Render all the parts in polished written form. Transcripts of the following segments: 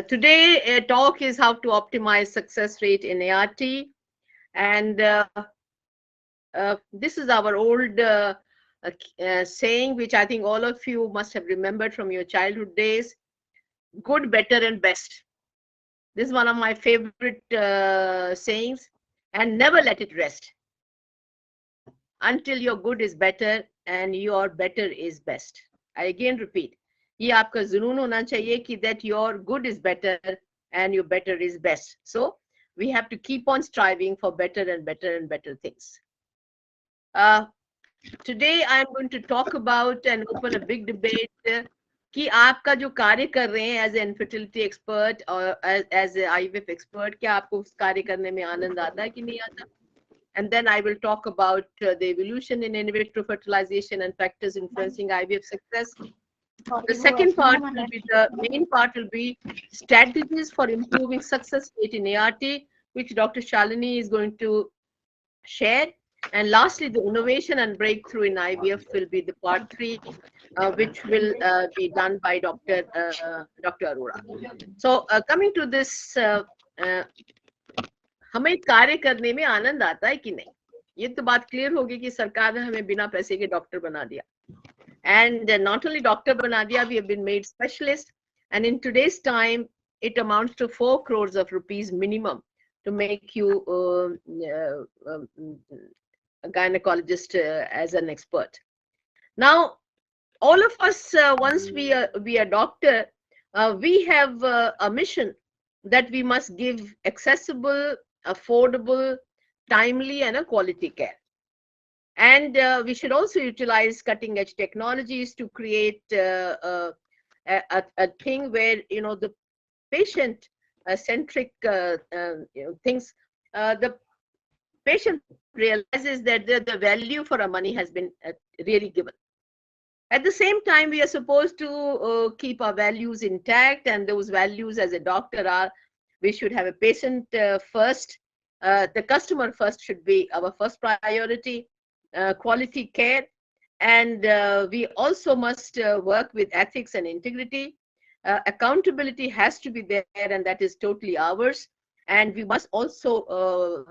Today talk is how to optimize success rate in ART, and this is our old saying, which I think all of you must have remembered from your childhood days: good, better, and best. This is one of my favorite sayings, and never let it rest until your good is better and your better is best. I again repeat, ये आपका जुनून होना चाहिए कि that your good is better and your better is best. So we have to keep on striving for better and better and better things. Today I am going to talk about and open a big debate कि आपका जो कार्य कर रहे हैं as an infertility expert और as a IVF expert, क्या आपको उस कार्य करने में आनंद आता है कि नहीं आता? And then I will talk about the evolution in in vitro fertilization and factors influencing IVF success. The second part will be, the main part will be strategies for improving success rate in ART, which Dr. Shalini is going to share. And lastly, the innovation and breakthrough in IVF will be the part 3, which will be done by Dr. Arora. So coming to this, हमें कार्य करने में आनंद आता है कि नहीं, ये तो बात क्लियर होगी कि सरकार ने हमें बिना पैसे के डॉक्टर बना दिया. And not only doctor bana diya, we have been made specialists. And in today's time, it amounts to 4 crores of rupees minimum to make you a gynecologist as an expert. Now, all of us, once we are doctor, we have a mission that we must give accessible, affordable, timely, and a quality care. And we should also utilize cutting edge technologies to create a thing where, the patient centric things, the patient realizes that the value for our money has been really given. At the same time, we are supposed to keep our values intact, and those values as a doctor are, we should have a patient first, the customer first should be our first priority. Quality care, and we also must work with ethics and integrity. Accountability has to be there, and that is totally ours. And we must also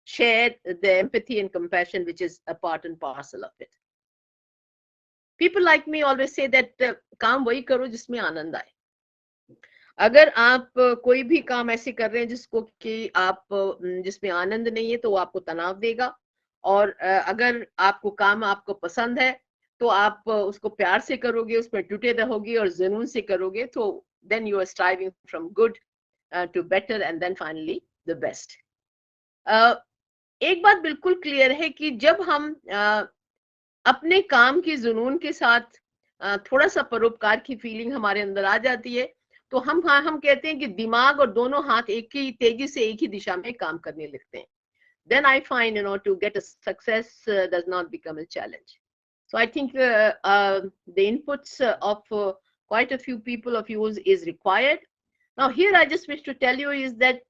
share the empathy and compassion, which is a part and parcel of it. People like me always say that काम वही करो जिसमें आनंद आए. अगर आप कोई भी काम ऐसे कर रहे हैं जिसको कि आप जिसमें आनंद नहीं है, तो वो आपको तनाव देगा. और अगर आपको काम आपको पसंद है, तो आप उसको प्यार से करोगे, उसमें जुटे रहोगे और जुनून से करोगे, तो then you are striving from good to better and then finally the best. एक बात बिल्कुल क्लियर है कि जब हम अपने काम की जुनून के साथ थोड़ा सा परोपकार की फीलिंग हमारे अंदर आ जाती है, तो हम कहते हैं कि दिमाग और दोनों हाथ एक ही तेजी से एक ही दिशा में काम करने लगते हैं. Then I find, to get a success does not become a challenge. So I think the inputs of quite a few people of yours is required. Now here I just wish to tell you is that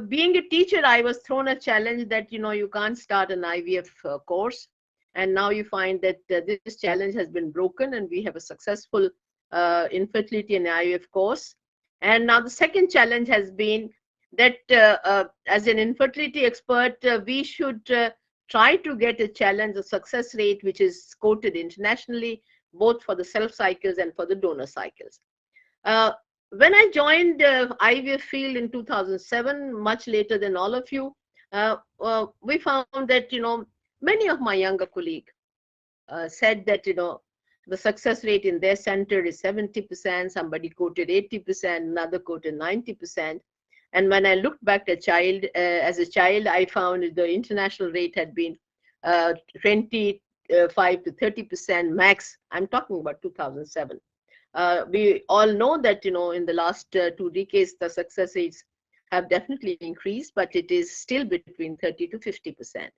being a teacher, I was thrown a challenge that, you can't start an IVF course. And now you find that this challenge has been broken and we have a successful infertility and IVF course. And now the second challenge has been that as an infertility expert, we should try to get a challenge, a success rate, which is quoted internationally, both for the self cycles and for the donor cycles. When I joined IVF field in 2007, much later than all of you, we found that, many of my younger colleagues said that, the success rate in their center is 70%, somebody quoted 80%, another quoted 90%. And when I looked back as a child, I found the international rate had been 25 to 30% max. I'm talking about 2007. We all know that, in the last 2 decades, the success rates have definitely increased, but it is still between 30 to 50%.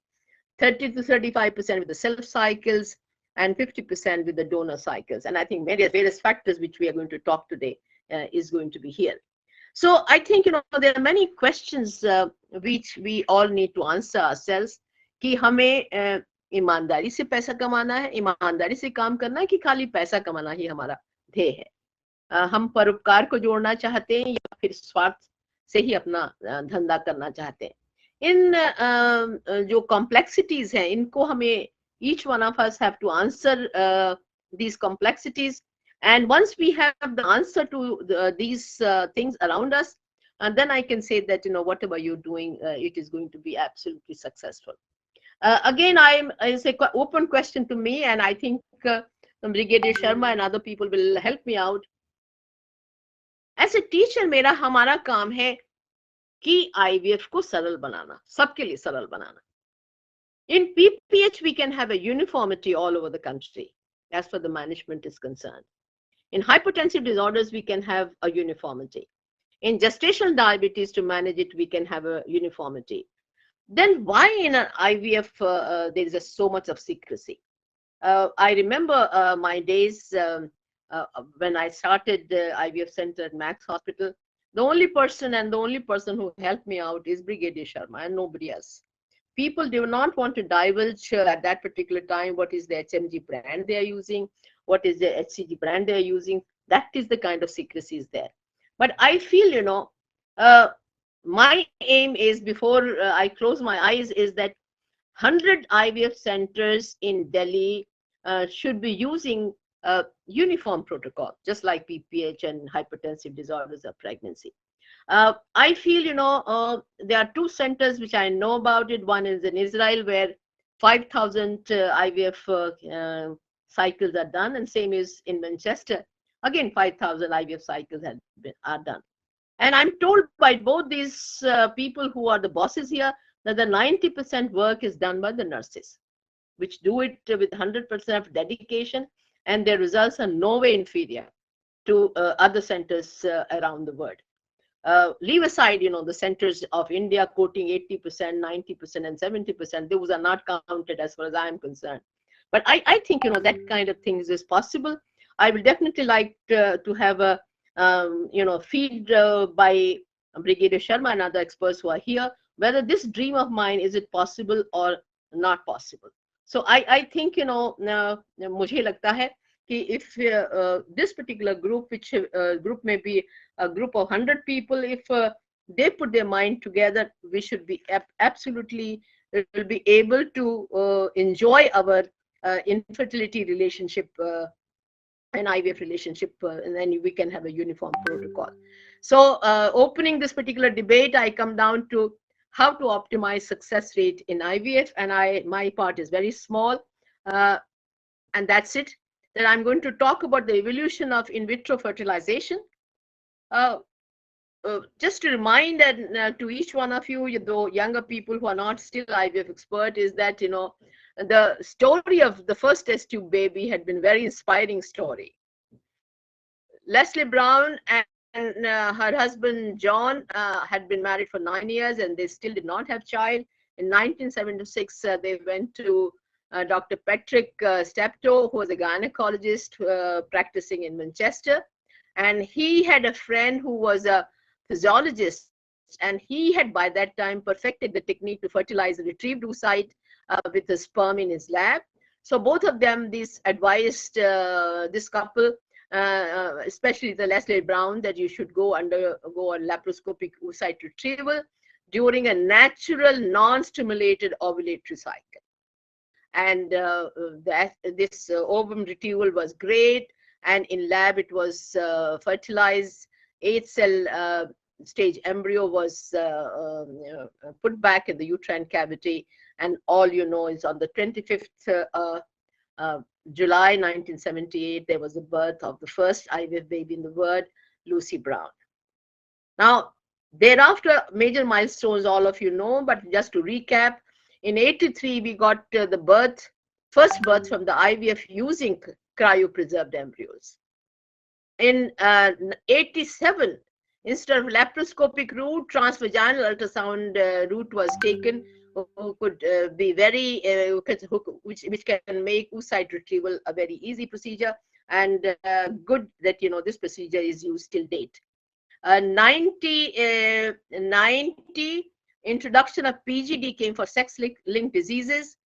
30 to 35% with the self cycles and 50% with the donor cycles. And I think various factors which we are going to talk today is going to be here. So I think, there are many questions which we all need to answer ourselves कि हमें ईमानदारी से पैसा कमाना है, ईमानदारी से काम करना है कि खाली पैसा कमाना ही हमारा ध्येय है. हम परोपकार को जोड़ना चाहते हैं या फिर स्वार्थ से ही अपना धंधा करना चाहते हैं. इन जो कॉम्प्लेक्सिटीज हैं, इनको हमें each one of us have to answer these complexities, and once we have the answer to these things around us, and then I can say that whatever you're doing, it is going to be absolutely successful. Again, it's a open question to me, and I think Brigadier Sharma and other people will help me out. As a teacher, मेरा हमारा काम है कि IVF को सरल बनाना, सबके लिए सरल बनाना. In PPH, we can have a uniformity all over the country as far as the management is concerned. In hypertensive disorders, we can have a uniformity. In gestational diabetes, to manage it, we can have a uniformity. Then why in an IVF there is so much of secrecy? I remember my days when I started the IVF center at Max Hospital. The only person who helped me out is Brigadier Sharma and nobody else. People do not want to divulge at that particular time what is the HMG brand they are using, what is the HCG brand they are using. That is the kind of secrecy is there. But I feel, my aim is, before I close my eyes, is that 100 IVF centers in Delhi should be using a uniform protocol, just like PPH and hypertensive disorders of pregnancy. I feel, there are two centers which I know about it. One is in Israel, where 5,000 IVF cycles are done, and same is in Manchester. Again, 5,000 IVF cycles are done. And I'm told by both these people who are the bosses here that the 90% work is done by the nurses, which do it with 100% of dedication, and their results are no way inferior to other centers around the world. Leave aside, the centers of India quoting 80%, 90%, and 70%. Those are not counted as far as I'm concerned. But I think, that kind of things is possible. I will definitely like to have a, feed by Brigadier Sharma and other experts who are here, whether this dream of mine, is it possible or not possible. So I think, मुझे लगता है कि if this particular group, which group may be a group of 100 people, if they put their mind together, we should be absolutely will be able to enjoy our infertility relationship and IVF relationship, and then we can have a uniform protocol. So opening this particular debate, I come down to how to optimize success rate in IVF, and my part is very small, and that's it. Then I'm going to talk about the evolution of in vitro fertilization. Just to remind to each one of you, though younger people who are not still IVF expert, is that the story of the first test tube baby had been very inspiring story. Leslie Brown and her husband John had been married for 9 years, and they still did not have child. In 1976, they went to Dr. Patrick Steptoe, who was a gynecologist practicing in Manchester, and he had a friend who was a physiologist, and he had by that time perfected the technique to fertilize a retrieved oocyte with a sperm in his lab. So both of them, this advised this couple, especially the Leslie Brown, that you should go on laparoscopic oocyte retrieval during a natural, non-stimulated ovulatory cycle. And this ovum retrieval was great, and in lab it was fertilized. 8-cell stage embryo was put back in the uterine cavity, and all is on the 25th July 1978, there was the birth of the first IVF baby in the world, Lucy Brown. Now, thereafter, major milestones all of you know, but just to recap, in 83, we got the first birth from the IVF using cryopreserved embryos. In 87, instead of laparoscopic route, transvaginal ultrasound route was taken, who could be very, which can make oocyte retrieval a very easy procedure, and good that this procedure is used till date. 90, introduction of PGD came for sex-linked diseases.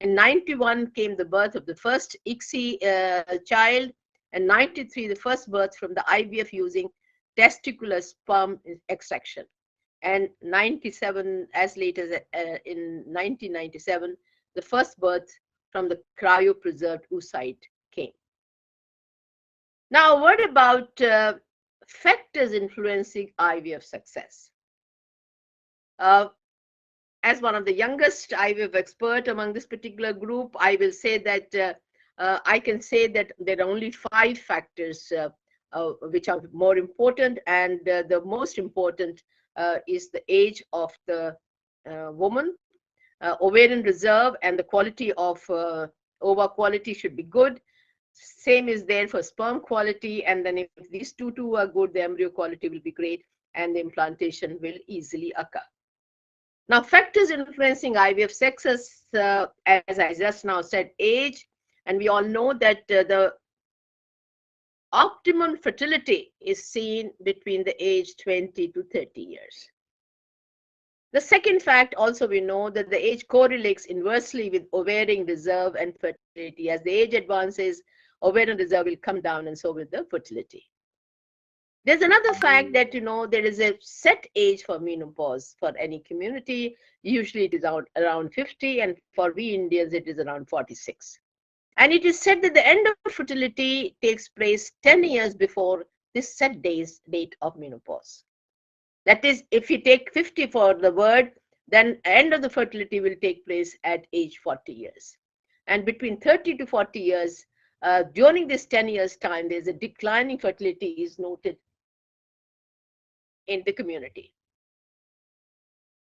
In 91 came the birth of the first ICSI child, and 93, the first birth from the IVF using testicular sperm extraction. And 97, as late as in 1997, the first birth from the cryopreserved oocyte came. Now, what about factors influencing IVF success? As one of the youngest IVF expert among this particular group, I will say that I can say that there are only 5 factors which are more important, and the most important is the age of the woman, ovarian reserve, and the quality of ova quality should be good. Same is there for sperm quality, and then if these two are good, the embryo quality will be great, and the implantation will easily occur. Now, factors influencing IVF success, as I just now said, age, and we all know that the optimum fertility is seen between the age 20 to 30 years. The second fact, also we know that the age correlates inversely with ovarian reserve and fertility. As the age advances, ovarian reserve will come down, and so will the fertility. There's another fact that, there is a set age for menopause for any community. Usually it is around 50, and for we Indians, it is around 46. And it is said that the end of fertility takes place 10 years before this set date of menopause. That is, if you take 50 for the word, then end of the fertility will take place at age 40 years. And between 30 to 40 years, during this 10 years time, there's a declining fertility is noted in the community.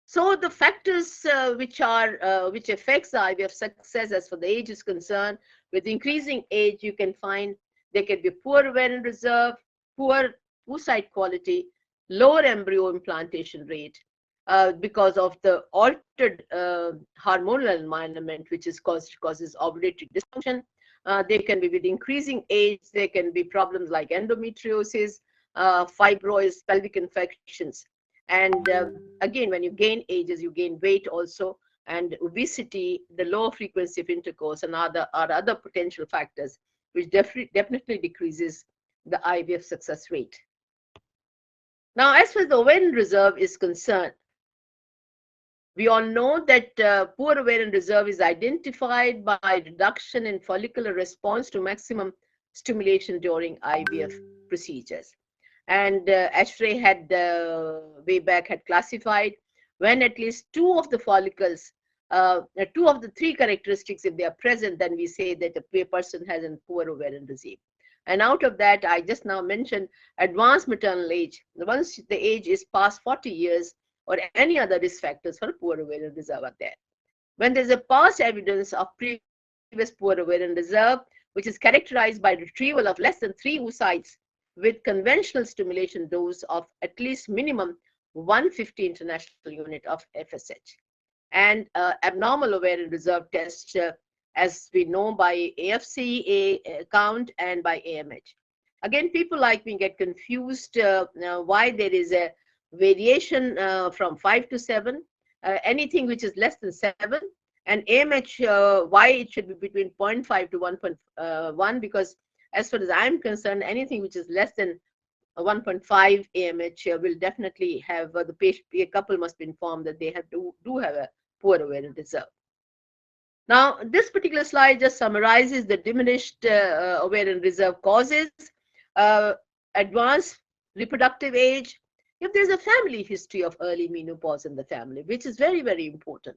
So the factors which affects the IVF success as for the age is concerned, with increasing age, you can find there can be poor ovarian reserve, poor oocyte quality, lower embryo implantation rate because of the altered hormonal environment, which is causes ovulatory dysfunction. There can be, with increasing age, there can be problems like endometriosis, fibroids, pelvic infections. And again, when you gain ages, you gain weight also, and obesity, the low frequency of intercourse, and other potential factors, which definitely decreases the IVF success rate. Now, as far as the ovarian reserve is concerned, we all know that poor ovarian reserve is identified by reduction in follicular response to maximum stimulation during IVF procedures. And Ashray had way back had classified when at least 2 of the follicles, 2 of the 3 characteristics, if they are present, then we say that a person has a poor ovarian reserve. And out of that, I just now mentioned advanced maternal age. Once the age is past 40 years, or any other risk factors for poor ovarian reserve are there. When there's a past evidence of previous poor ovarian reserve, which is characterized by retrieval of less than 3 oocytes with conventional stimulation dose of at least minimum 150 international unit of FSH. And abnormal ovarian reserve test, as we know, by AFC count and by AMH. Again, people like me get confused why there is a variation from 5 to 7, anything which is less than 7, and AMH, why it should be between 0.5 to 1.1, because as far as I'm concerned, anything which is less than 1.5 AMH will definitely have a couple must be informed that they do have a poor ovarian reserve. Now, this particular slide just summarizes the diminished ovarian reserve causes, advanced reproductive age, if there's a family history of early menopause in the family, which is very, very important.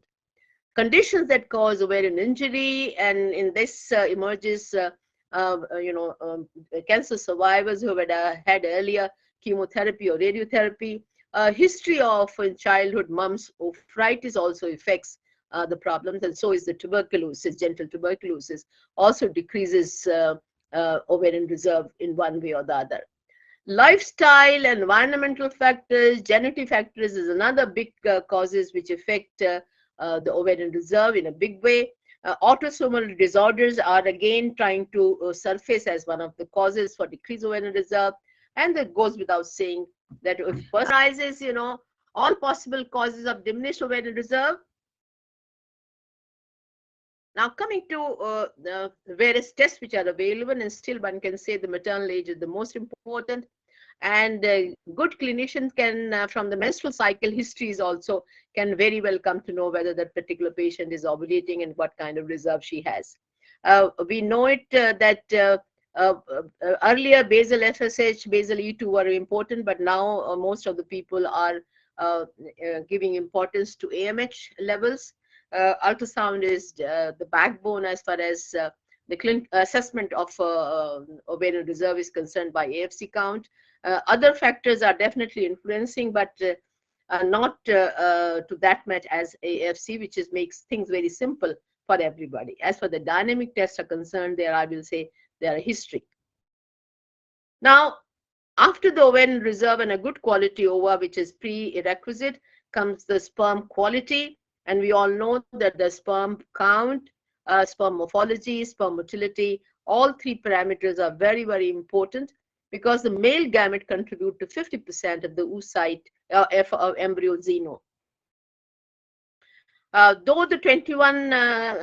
Conditions that cause ovarian injury, and in this emerges, cancer survivors who had earlier chemotherapy or radiotherapy. History of in childhood mumps arthritis also affects the problems, and so is the tuberculosis, genital tuberculosis, also decreases ovarian reserve in one way or the other. Lifestyle, environmental factors, genetic factors is another big causes which affect the ovarian reserve in a big way. Autosomal disorders are again trying to surface as one of the causes for decreased ovarian reserve, and that goes without saying that if personalizes, all possible causes of diminished ovarian reserve, Now, coming to the various tests which are available, and still one can say the maternal age is the most important. And good clinicians can, from the menstrual cycle histories also, can very well come to know whether that particular patient is ovulating and what kind of reserve she has. We know it that earlier basal FSH, basal E2 were important, but now most of the people are giving importance to AMH levels. Ultrasound is the backbone as far as the assessment of ovarian reserve is concerned by AFC count. Other factors are definitely influencing, but not to that much as AFC, which makes things very simple for everybody. As for the dynamic tests are concerned, there I will say they are a history. Now, after the ovarian reserve and a good quality ova, which is prerequisite, comes the sperm quality. And we all know that the sperm count, sperm morphology, sperm motility, all three parameters are very, very important, because the male gamete contribute to 50% of the oocyte embryo xeno. Though the 21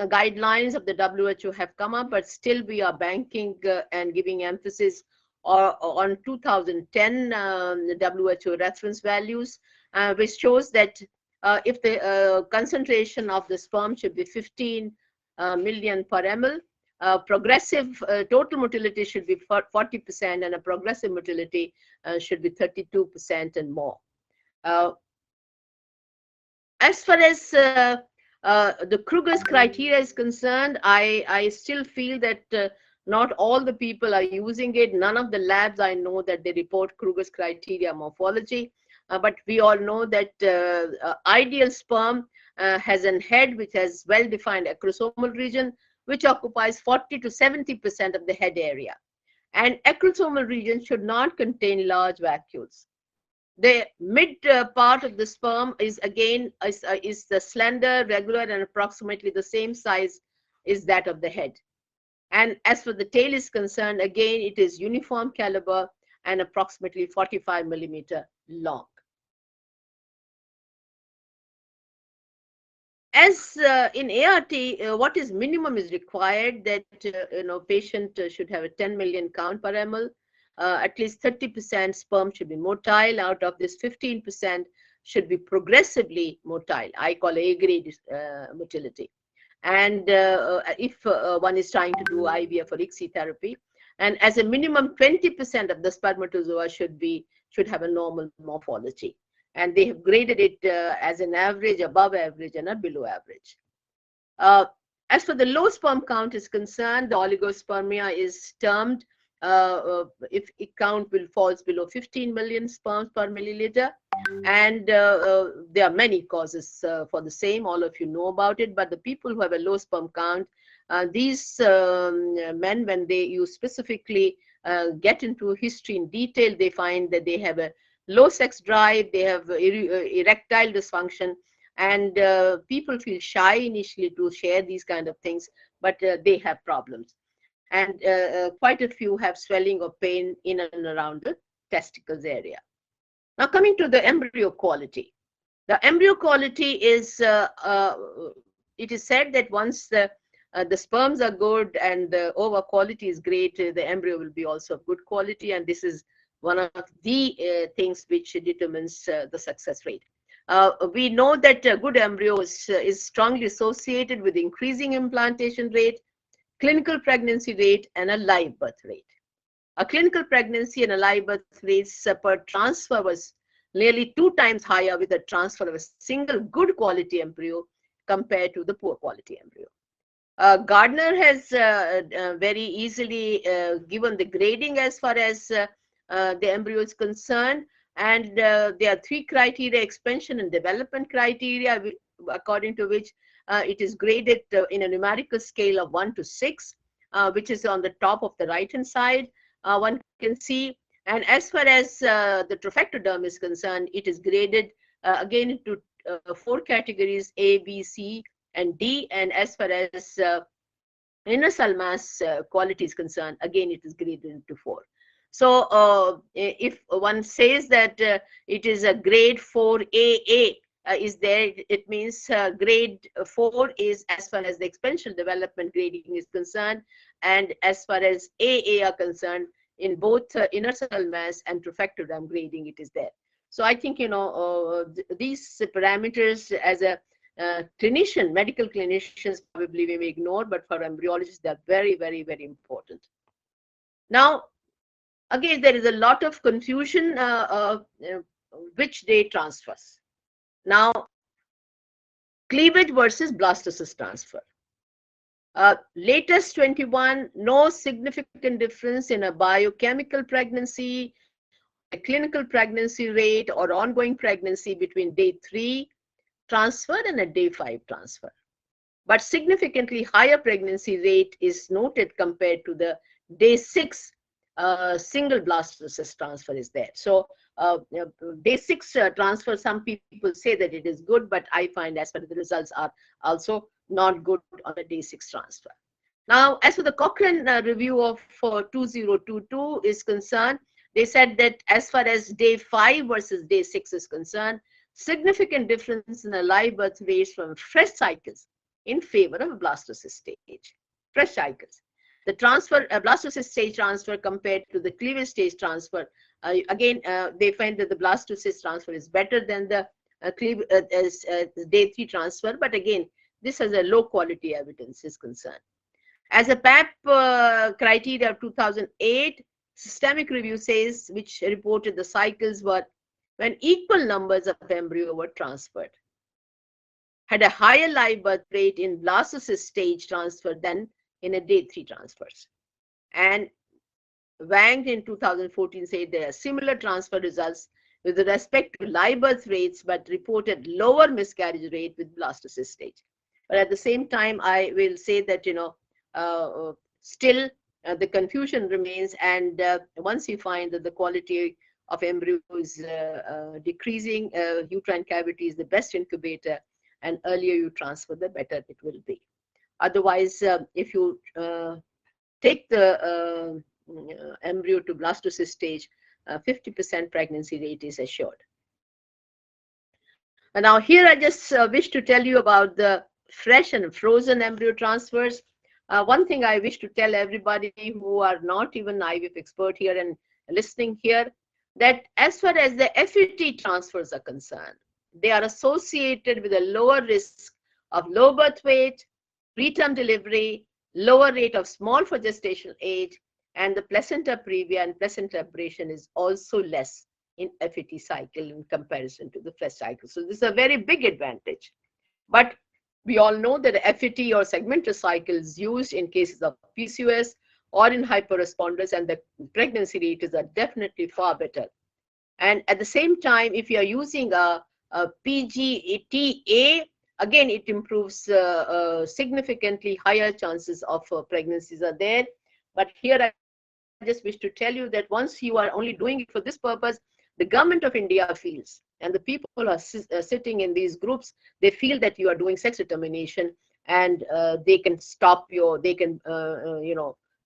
guidelines of the WHO have come up, but still we are banking and giving emphasis on 2010 WHO reference values, which shows that if the concentration of the sperm should be 15 million per ml, progressive total motility should be 40%, and a progressive motility should be 32% and more. As far as the Kruger's criteria is concerned, I still feel that not all the people are using it. None of the labs I know that they report Kruger's criteria morphology. But we all know that ideal sperm has a head which has well-defined acrosomal region, which occupies 40 to 70% of the head area. And acrosomal region should not contain large vacuoles. The mid part of the sperm is again is the slender, regular, and approximately the same size is that of the head. And as for the tail is concerned, again it is uniform caliber and approximately 45 millimeter long. As in ART, what is minimum is required that patient should have a 10 million count per ml. At least 30% sperm should be motile. Out of this, 15% should be progressively motile. I call A-grade motility. And if one is trying to do IVF or ICSI therapy, and as a minimum, 20% of the spermatozoa should have a normal morphology. And they have graded it as an average, above average, and a below average. As for the low sperm count is concerned, the oligospermia is termed if it count will falls below 15 million sperms per milliliter. And there are many causes for the same. All of you know about it. But the people who have a low sperm count, these men, when you specifically get into history in detail, they find that they have a low sex drive, they have erectile dysfunction, and people feel shy initially to share these kind of things, but they have problems. And quite a few have swelling or pain in and around the testicles area. Now, coming to the embryo quality. The embryo quality is, it is said that once the sperms are good and the ova quality is great, the embryo will be also of good quality, and this is one of the things which determines the success rate. We know that a good embryo is strongly associated with increasing implantation rate, clinical pregnancy rate, and a live birth rate. A clinical pregnancy and a live birth rates per transfer was nearly 2 times higher with the transfer of a single good quality embryo compared to the poor quality embryo. Gardner has very easily given the grading as far as the embryo is concerned, and there are 3 criteria: expansion and development criteria, according to which it is graded in a numerical scale of 1 to 6, which is on the top of the right hand side. One can see, and as far as the trophectoderm is concerned, it is graded again into 4 categories: A, B, C, and D. And as far as inner cell mass quality is concerned, again it is graded into 4. So if one says that it is a grade 4AA, is there. It means grade 4 is as far as the exponential development grading is concerned, and as far as AA are concerned, in both inner cell mass and prefectoderm grading, it is there. So I think, these parameters as a clinician, medical clinicians probably we may ignore, but for embryologists, they're very, very, very important. Now, again, there is a lot of confusion which day transfers. Now, cleavage versus blastocyst transfer. Latest 21, no significant difference in a biochemical pregnancy, a clinical pregnancy rate, or ongoing pregnancy between day 3 transfer and a day 5 transfer. But significantly higher pregnancy rate is noted compared to the day 6 single blastocyst transfer is there. So day 6 transfer, some people say that it is good, but I find as far as the results are also not good on the day 6 transfer. Now, as for the Cochrane review of 2022 is concerned, they said that as far as day 5 versus day 6 is concerned, significant difference in the live birth rates from fresh cycles in favor of blastocyst stage, fresh cycles. The transfer, blastocyst stage transfer compared to the cleavage stage transfer, again, they find that the blastocyst transfer is better than the day 3 transfer, but again, this has a low quality evidence is concerned. As a PAP criteria of 2008, systemic review says, which reported the cycles were when equal numbers of embryo were transferred, had a higher live birth rate in blastocyst stage transfer than in a day 3 transfers. And Wang in 2014 said there are similar transfer results with respect to live birth rates, but reported lower miscarriage rate with blastocyst stage. But at the same time, I will say that, still the confusion remains, and once you find that the quality of embryo is decreasing, uterine cavity is the best incubator, and earlier you transfer, the better it will be. Otherwise, if you take the embryo to blastocyst stage, 50% pregnancy rate is assured. And now here I just wish to tell you about the fresh and frozen embryo transfers. One thing I wish to tell everybody who are not even IVF expert here and listening here, that as far as the FET transfers are concerned, they are associated with a lower risk of low birth weight, preterm delivery, lower rate of small for gestational age, and the placenta previa and placenta abrasion is also less in FET cycle in comparison to the fresh cycle. So this is a very big advantage. But we all know that FET or segmental cycle is used in cases of PCOS or in hyperresponders, and the pregnancy rates are definitely far better. And at the same time, if you are using a PGTA, again, it improves significantly higher chances of pregnancies are there. But here I just wish to tell you that once you are only doing it for this purpose, the government of India feels, and the people who are sitting in these groups, they feel that you are doing sex determination, and they can stop your,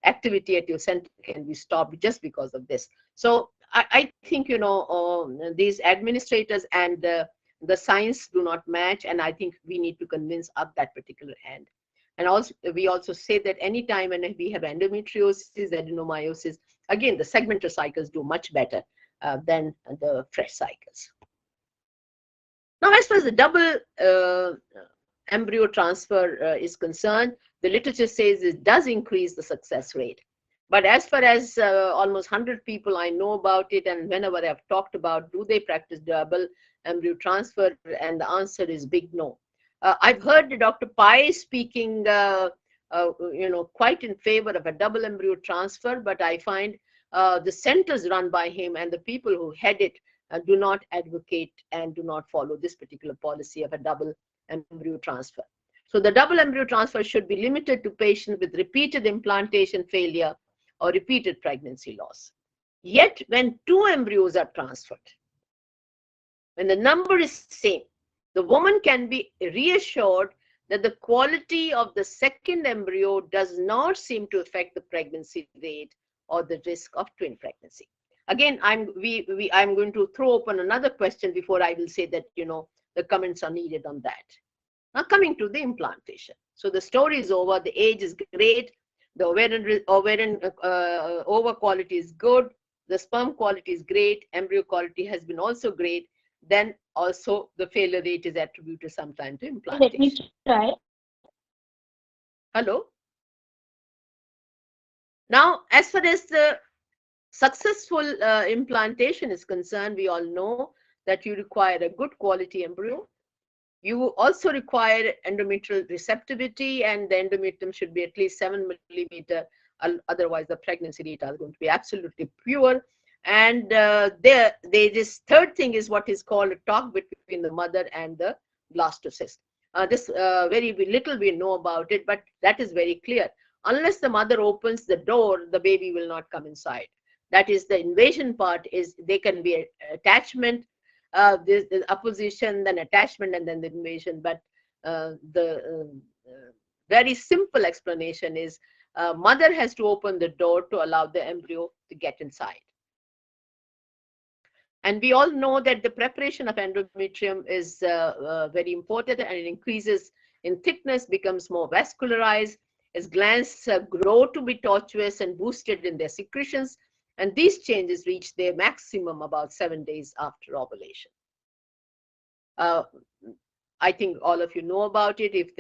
activity at your center can be stopped just because of this. So I think, these administrators and the science do not match, and I think we need to convince up that particular end. And also, we also say that anytime when we have endometriosis, adenomyosis, again, the segmental cycles do much better than the fresh cycles. Now, as far as the double embryo transfer is concerned, the literature says it does increase the success rate. But as far as almost 100 people I know about it, and whenever I've talked about, do they practice double embryo transfer? And the answer is big no. I've heard Dr. Pai speaking, quite in favor of a double embryo transfer, but I find the centers run by him and the people who head it do not advocate and do not follow this particular policy of a double embryo transfer. So the double embryo transfer should be limited to patients with repeated implantation failure or repeated pregnancy loss. Yet when 2 embryos are transferred, when the number is same, the woman can be reassured that the quality of the second embryo does not seem to affect the pregnancy rate or the risk of twin pregnancy. Again, I'm going to throw open another question before I will say that, the comments are needed on that. Now coming to the implantation. So the story is over. The age is great. The ovarian ova quality is good. The sperm quality is great. Embryo quality has been also great. Then also the failure rate is attributed sometimes to implantation. Let me try. Hello. Now, as far as the successful implantation is concerned, we all know that you require a good quality embryo. You also require endometrial receptivity, and the endometrium should be at least 7 millimeter. Otherwise, the pregnancy data are going to be absolutely pure. And this third thing is what is called a talk between the mother and the blastocyst. This very little we know about it, but that is very clear. Unless the mother opens the door, the baby will not come inside. That is the invasion part. Is there can be attachment. There's opposition, then attachment, and then the invasion. But the very simple explanation is mother has to open the door to allow the embryo to get inside. And we all know that the preparation of endometrium is very important, and it increases in thickness, becomes more vascularized, as glands grow to be tortuous and boosted in their secretions. And these changes reach their maximum about 7 days after ovulation. I think all of you know about it. If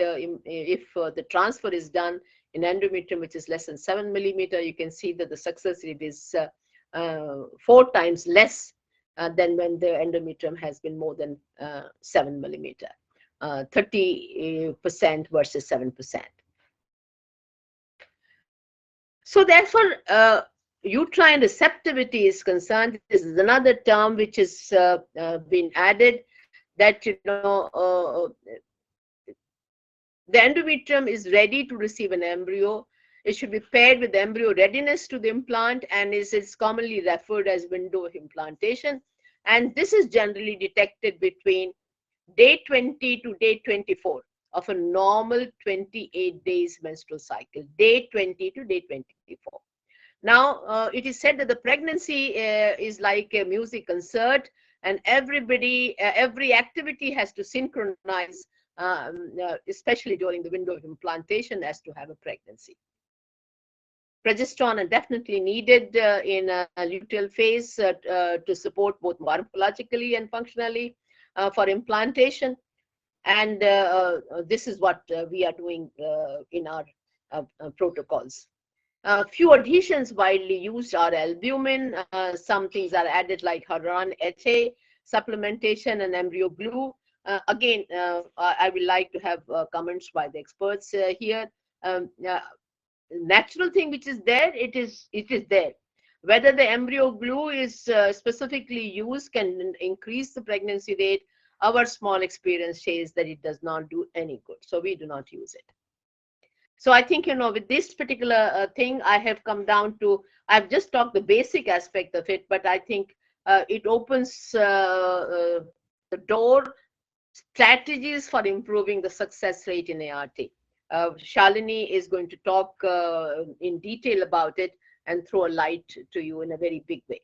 the transfer is done in endometrium, which is less than 7 millimeter, you can see that the success rate is 4 times less than when the endometrium has been more than 7 millimeter, 30% versus 7%. So therefore, uterine receptivity is concerned. This is another term which has been added, that the endometrium is ready to receive an embryo. It should be paired with embryo readiness to the implant, and is commonly referred as window of implantation. And this is generally detected between day 20 to day 24 of a normal 28 days menstrual cycle, day 20 to day 24. Now, it is said that the pregnancy is like a music concert, and everybody, every activity has to synchronize, especially during the window of implantation, as to have a pregnancy. Progesterone are definitely needed in a luteal phase to support both morphologically and functionally for implantation. And this is what we are doing in our protocols. Few adhesions widely used are albumin. Some things are added like Haran HA, supplementation, and embryo glue. Again, I would like to have comments by the experts here. Natural thing which is there, it is there. Whether the embryo glue is specifically used can increase the pregnancy rate. Our small experience says that it does not do any good, so we do not use it. So I think, with this particular thing, I have come down to, I've just talked the basic aspect of it, but I think it opens the door, strategies for improving the success rate in ART. Shalini is going to talk in detail about it and throw a light to you in a very big way.